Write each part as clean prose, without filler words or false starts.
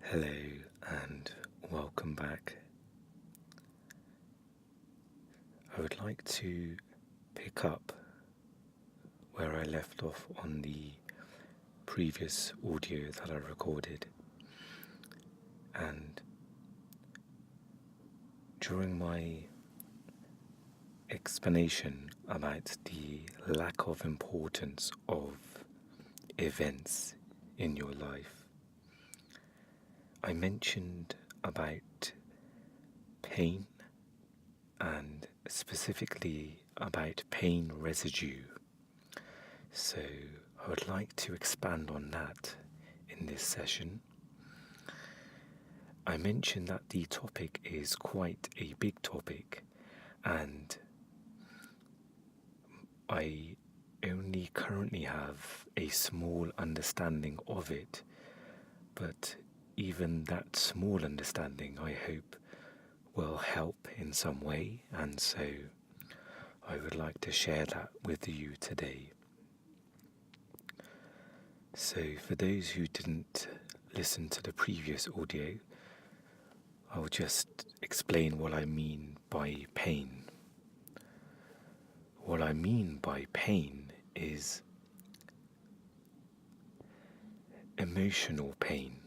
Hello and welcome back. I would like to pick up where I left off on the previous audio that I recorded. And during my explanation about the lack of importance of events in your life, I mentioned about pain and specifically about pain residue. So I would like to expand on that in this session. I mentioned that the topic is quite a big topic and I only currently have a small understanding of it, but even that small understanding I hope will help in some way, and so I would like to share that with you today. So for those who didn't listen to the previous audio, I'll just explain what I mean by pain. What I mean by pain is emotional pain.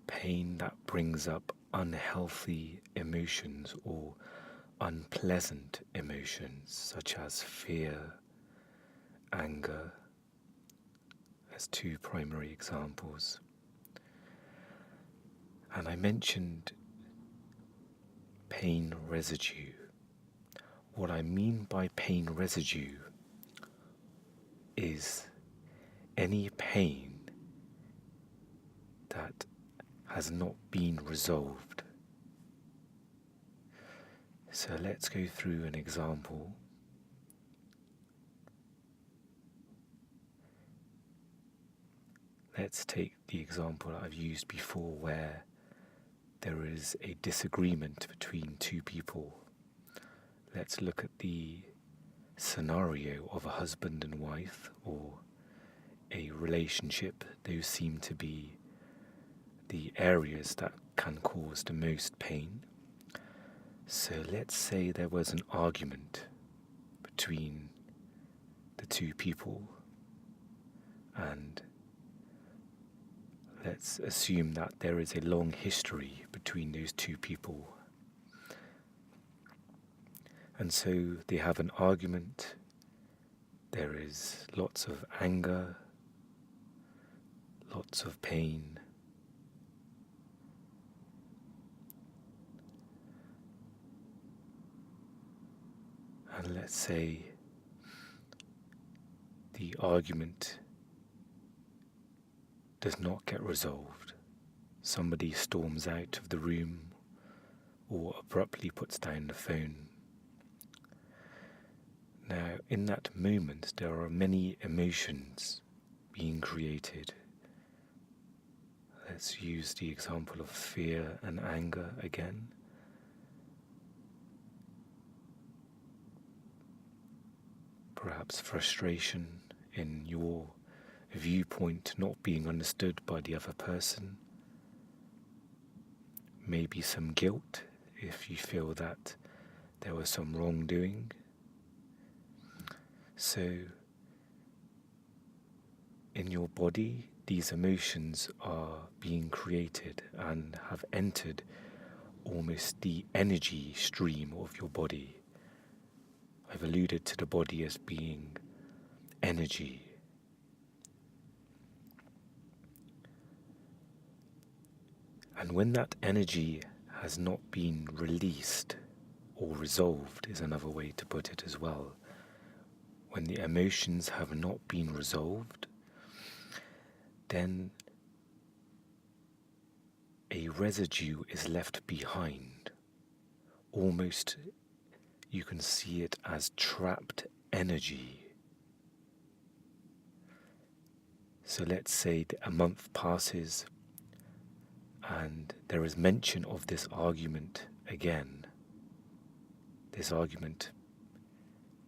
Pain that brings up unhealthy emotions or unpleasant emotions such as fear, anger, as two primary examples. And I mentioned pain residue. What I mean by pain residue is any pain that has not been resolved. So let's go through an example. Let's take the example I've used before where there is a disagreement between two people. Let's look at the scenario of a husband and wife or a relationship. Those seem to be the areas that can cause the most pain. So let's say there was an argument between the two people, and let's assume that there is a long history between those two people. And so they have an argument, there is lots of anger, lots of pain. And let's say the argument does not get resolved. Somebody storms out of the room or abruptly puts down the phone. Now, in that moment, there are many emotions being created. Let's use the example of fear and anger again. Perhaps frustration in your viewpoint not being understood by the other person. Maybe some guilt if you feel that there was some wrongdoing. So, in your body, these emotions are being created and have entered almost the energy stream of your body. I've alluded to the body as being energy. And when that energy has not been released or resolved is another way to put it as well. When the emotions have not been resolved, then a residue is left behind. Almost you can see it as trapped energy. So let's say that a month passes and there is mention of this argument again. This argument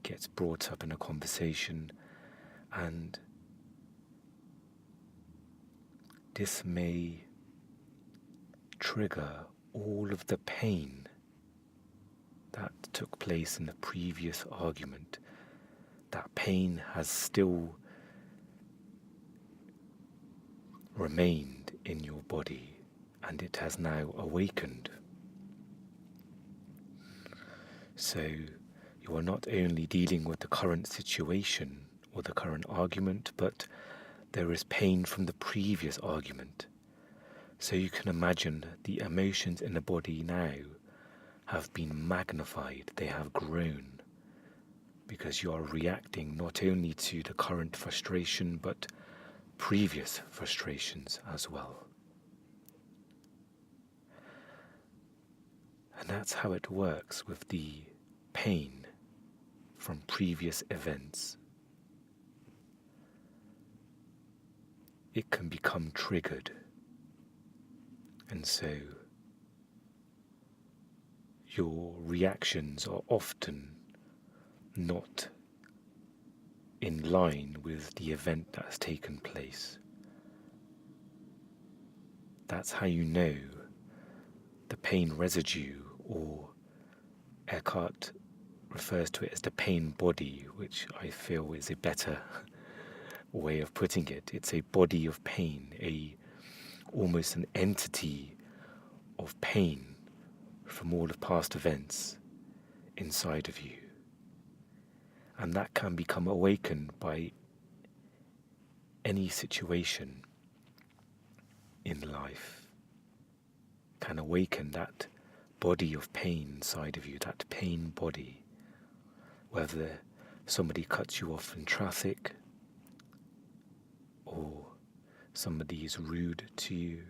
gets brought up in a conversation, and this may trigger all of the pain that took place in the previous argument. That pain has still remained in your body, and it has now awakened. So you are not only dealing with the current situation or the current argument, but there is pain from the previous argument. So you can imagine the emotions in the body now have been magnified, they have grown, because you are reacting not only to the current frustration, but previous frustrations as well. And that's how it works with the pain from previous events. It can become triggered, and so your reactions are often not in line with the event that has taken place. That's how you know the pain residue, or Eckhart refers to it as the pain body, which I feel is a better way of putting it. It's a body of pain, almost an entity of pain from all of past events inside of you. And that can become awakened by any situation in life, can awaken that body of pain inside of you, that pain body. Whether somebody cuts you off in traffic, or somebody is rude to you,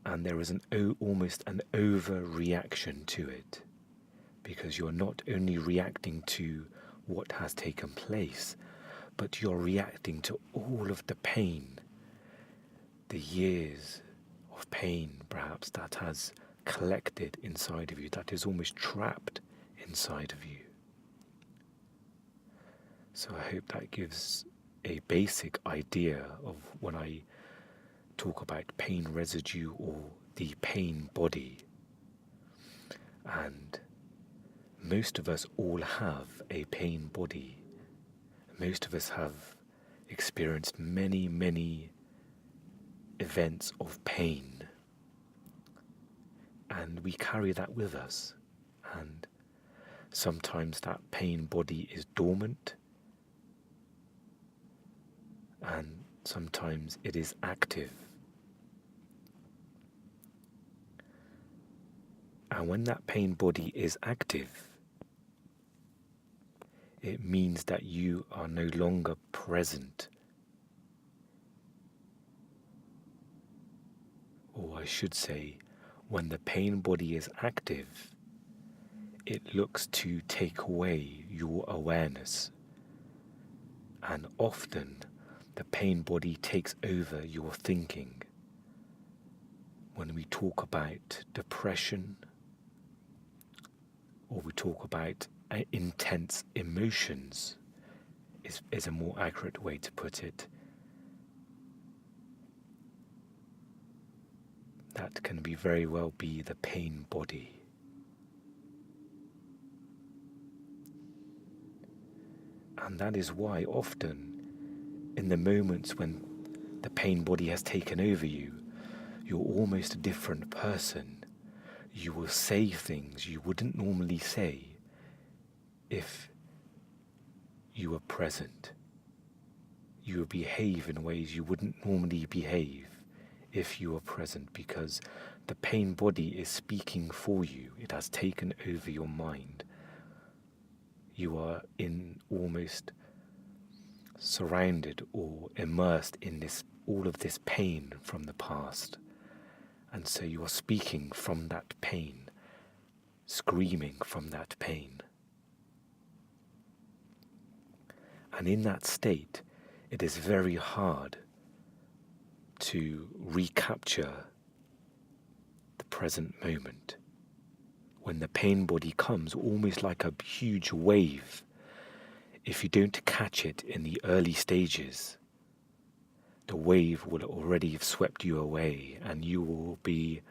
and there is almost an overreaction to it, because you're not only reacting to what has taken place, but you're reacting to all of the pain, the years of pain perhaps that has collected inside of you, that is almost trapped inside of you. So I hope that gives a basic idea of when I talk about pain residue or the pain body. And most of us all have a pain body. Most of us have experienced many, many events of pain. And we carry that with us. And sometimes that pain body is dormant, and sometimes it is active. And when that pain body is active, it means that you are no longer present. Or I should say, when the pain body is active, it looks to take away your awareness. And often, the pain body takes over your thinking. When we talk about depression, or we talk about intense emotions, is a more accurate way to put it. That can very well be the pain body. And that is why often, in the moments when the pain body has taken over you, you're almost a different person. You will say things you wouldn't normally say if you were present. You will behave in ways you wouldn't normally behave if you were present, because the pain body is speaking for you. It has taken over your mind. You are almost surrounded or immersed in all of this pain from the past. And so you are speaking from that pain, screaming from that pain. And in that state, it is very hard to recapture the present moment. When the pain body comes, almost like a huge wave, if you don't catch it in the early stages, the wave will already have swept you away, and you will be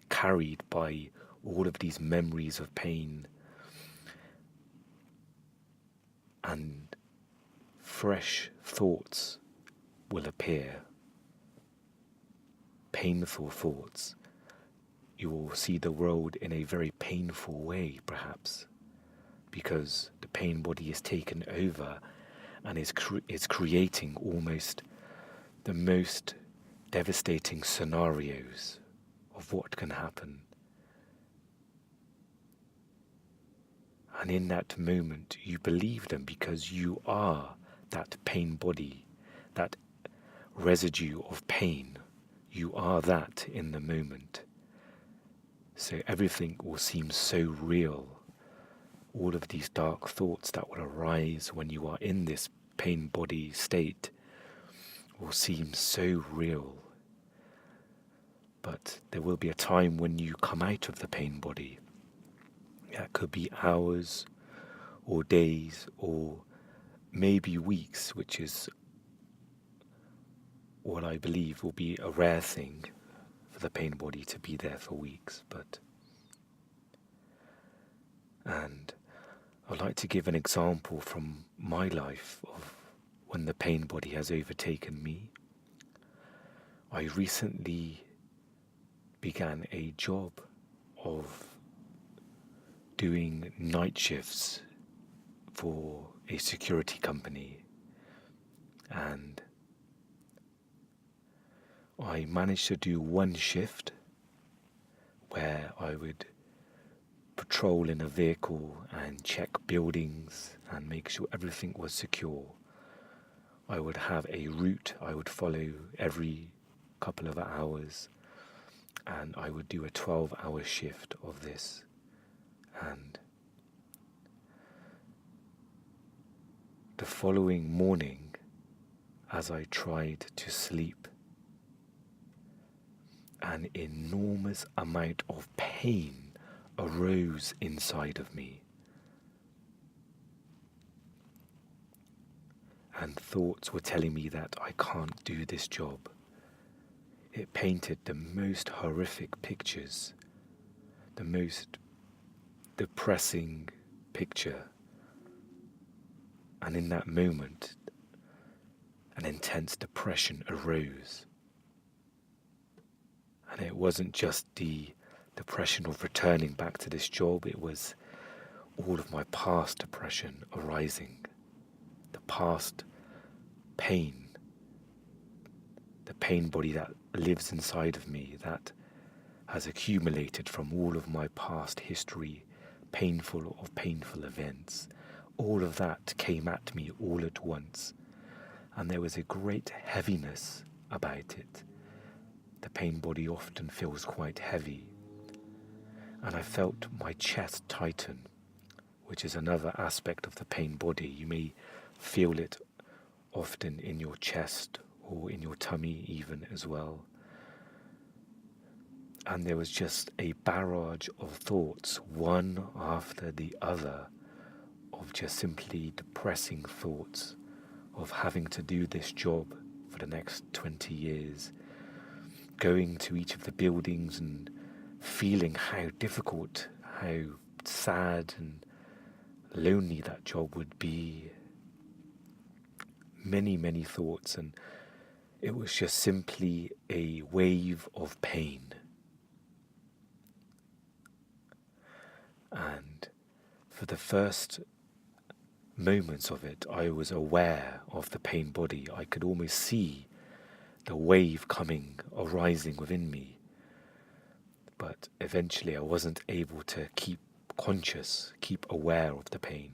carried by all of these memories of pain, and fresh thoughts will appear, painful thoughts. You will see the world in a very painful way, perhaps, because the pain body is taken over and is creating almost the most devastating scenarios of what can happen. And in that moment, you believe them because you are that pain body, that residue of pain. You are that in the moment. So everything will seem so real. All of these dark thoughts that will arise when you are in this pain body state will seem so real. But there will be a time when you come out of the pain body. That could be hours or days or maybe weeks, which is what I believe will be a rare thing for the pain body to be there for weeks. And I'd like to give an example from my life of when the pain body has overtaken me. I recently began a job of doing night shifts for a security company, and I managed to do one shift where I would patrol in a vehicle and check buildings and make sure everything was secure. I would have a route I would follow every couple of hours, and I would do a 12-hour shift of this. And the following morning, as I tried to sleep, an enormous amount of pain arose inside of me. And thoughts were telling me that I can't do this job. It painted the most horrific pictures, the most depressing picture. And in that moment, an intense depression arose. And it wasn't just the depression of returning back to this job, it was all of my past depression arising, the past pain, the pain body that lives inside of me, that has accumulated from all of my past history, painful events. All of that came at me all at once, and there was a great heaviness about it. The pain body often feels quite heavy, and I felt my chest tighten, which is another aspect of the pain body. You may feel it often in your chest or in your tummy even as well. And there was just a barrage of thoughts, one after the other, of just simply depressing thoughts of having to do this job for the next 20 years, going to each of the buildings and feeling how difficult, how sad and lonely that job would be. Many thoughts, and it was just simply a wave of pain. And for the first moments of it, I was aware of the pain body. I could almost see the wave arising within me. But eventually I wasn't able to keep conscious, keep aware of the pain.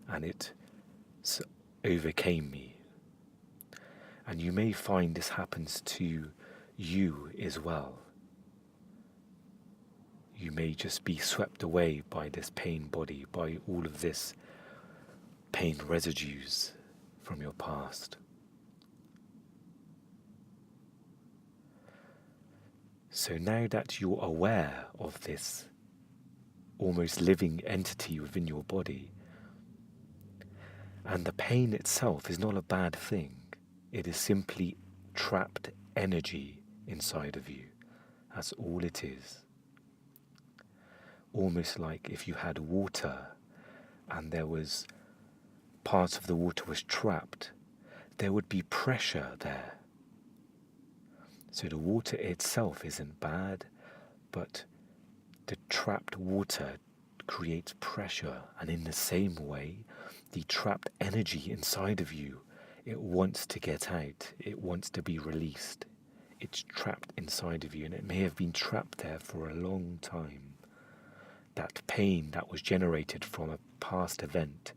And it overcame me. And you may find this happens to you as well. You may just be swept away by this pain body, by all of this pain residues from your past. So now that you're aware of this almost living entity within your body, and the pain itself is not a bad thing. It is simply trapped energy inside of you. That's all it is. Almost like if you had water and there was part of the water was trapped, there would be pressure there. So the water itself isn't bad, but the trapped water creates pressure, and in the same way, the trapped energy inside of you, it wants to get out, it wants to be released. It's trapped inside of you, and it may have been trapped there for a long time. That pain that was generated from a past event,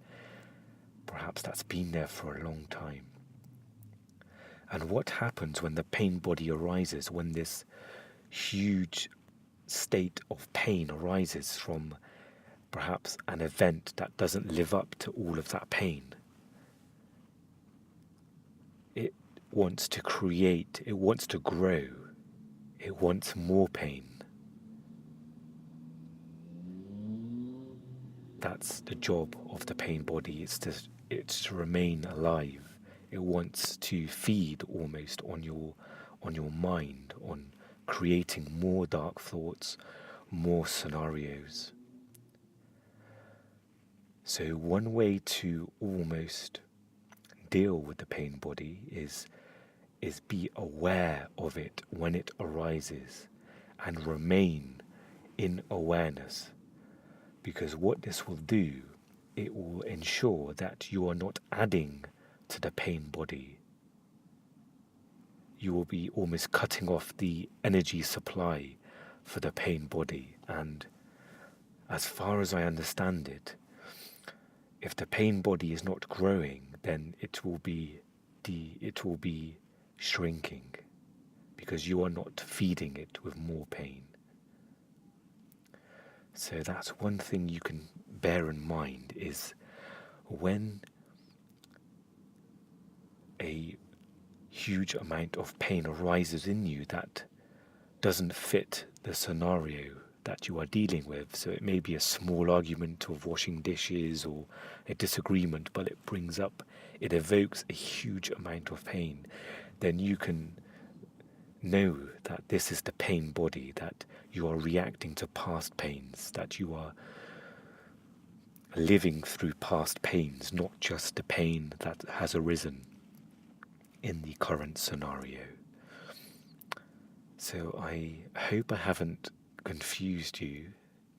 perhaps that's been there for a long time. And what happens when the pain body arises, when this huge state of pain arises from perhaps an event that doesn't live up to all of that pain? It wants to create, it wants to grow, it wants more pain. That's the job of the pain body. It's to remain alive. It wants to feed almost on your mind, on creating more dark thoughts, more scenarios. So one way to almost deal with the pain body is be aware of it when it arises and remain in awareness. Because what this will do, it will ensure that you are not adding to the pain body. You will be almost cutting off the energy supply for the pain body. And as far as I understand it, if the pain body is not growing, then it will be shrinking, because you are not feeding it with more pain. So that's one thing you can bear in mind, is when a huge amount of pain arises in you that doesn't fit the scenario that you are dealing with. So it may be a small argument of washing dishes or a disagreement, but it evokes a huge amount of pain. Then you can know that this is the pain body, that you are reacting to past pains, that you are living through past pains, not just the pain that has arisen in the current scenario. So I hope I haven't confused you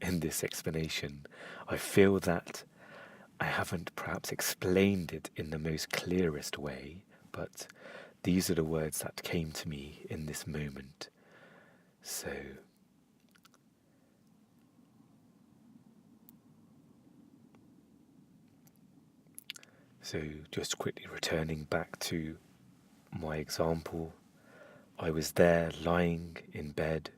in this explanation. I feel that I haven't perhaps explained it in the most clearest way, but these are the words that came to me in this moment. So just quickly returning back to my example, I was there lying in bed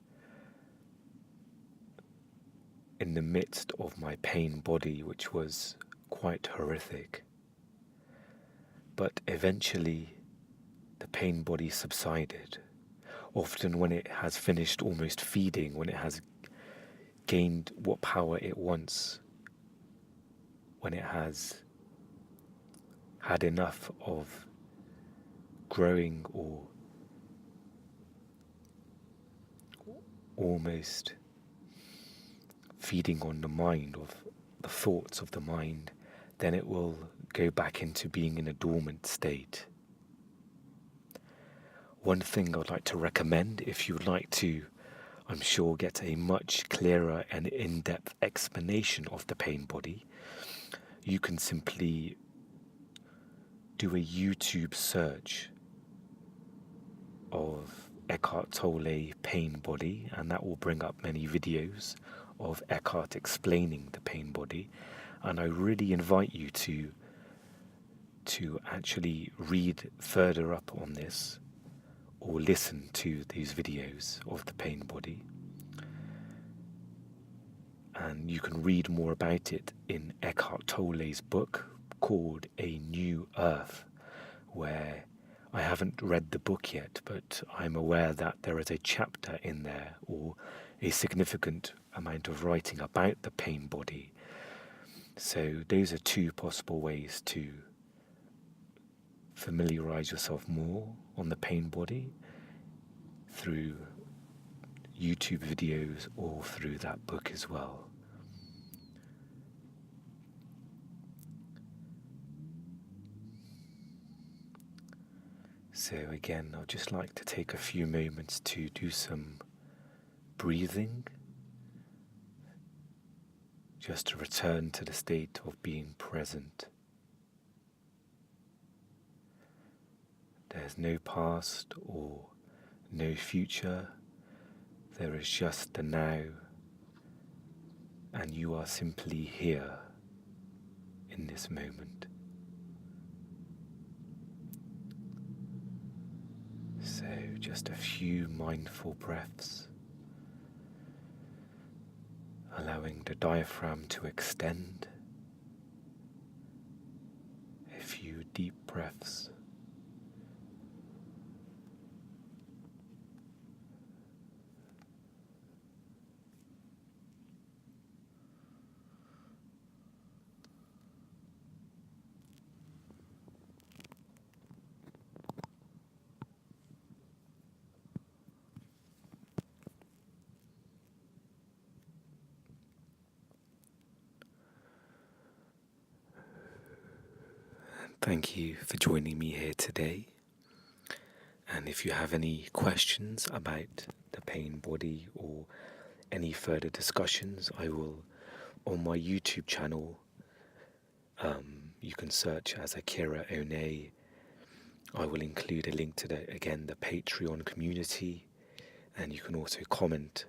in the midst of my pain body, which was quite horrific. But eventually the pain body subsided. Often when it has finished almost feeding, when it has gained what power it wants, when it has had enough of growing or almost feeding on the mind, of the thoughts of the mind, then it will go back into being in a dormant state. One thing I'd like to recommend, if you'd like to, I'm sure, get a much clearer and in-depth explanation of the pain body, you can simply do a YouTube search of Eckhart Tolle pain body, and that will bring up many videos of Eckhart explaining the pain body. And I really invite you to actually read further up on this, or listen to these videos of the pain body. And you can read more about it in Eckhart Tolle's book called A New Earth, where I haven't read the book yet, but I'm aware that there is a chapter in there, or a significant amount of writing about the pain body. So those are two possible ways to familiarize yourself more on the pain body through YouTube videos or through that book as well. So again, I'd just like to take a few moments to do some breathing, just to return to the state of being present. There's no past or no future, there is just the now, and you are simply here in this moment. So just a few mindful breaths, allowing the diaphragm to extend, a few deep breaths. Thank you for joining me here today. And if you have any questions about the pain body or any further discussions, I will, on my YouTube channel, you can search as Akira Onette. I will include a link to the Patreon community, and you can also comment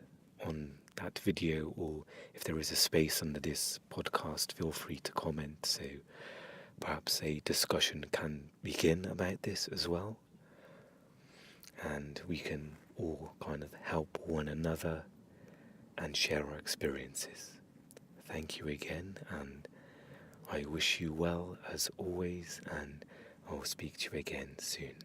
on that video, or if there is a space under this podcast, feel free to comment. So perhaps a discussion can begin about this as well, and we can all kind of help one another and share our experiences. Thank you again, and I wish you well as always, and I'll speak to you again soon.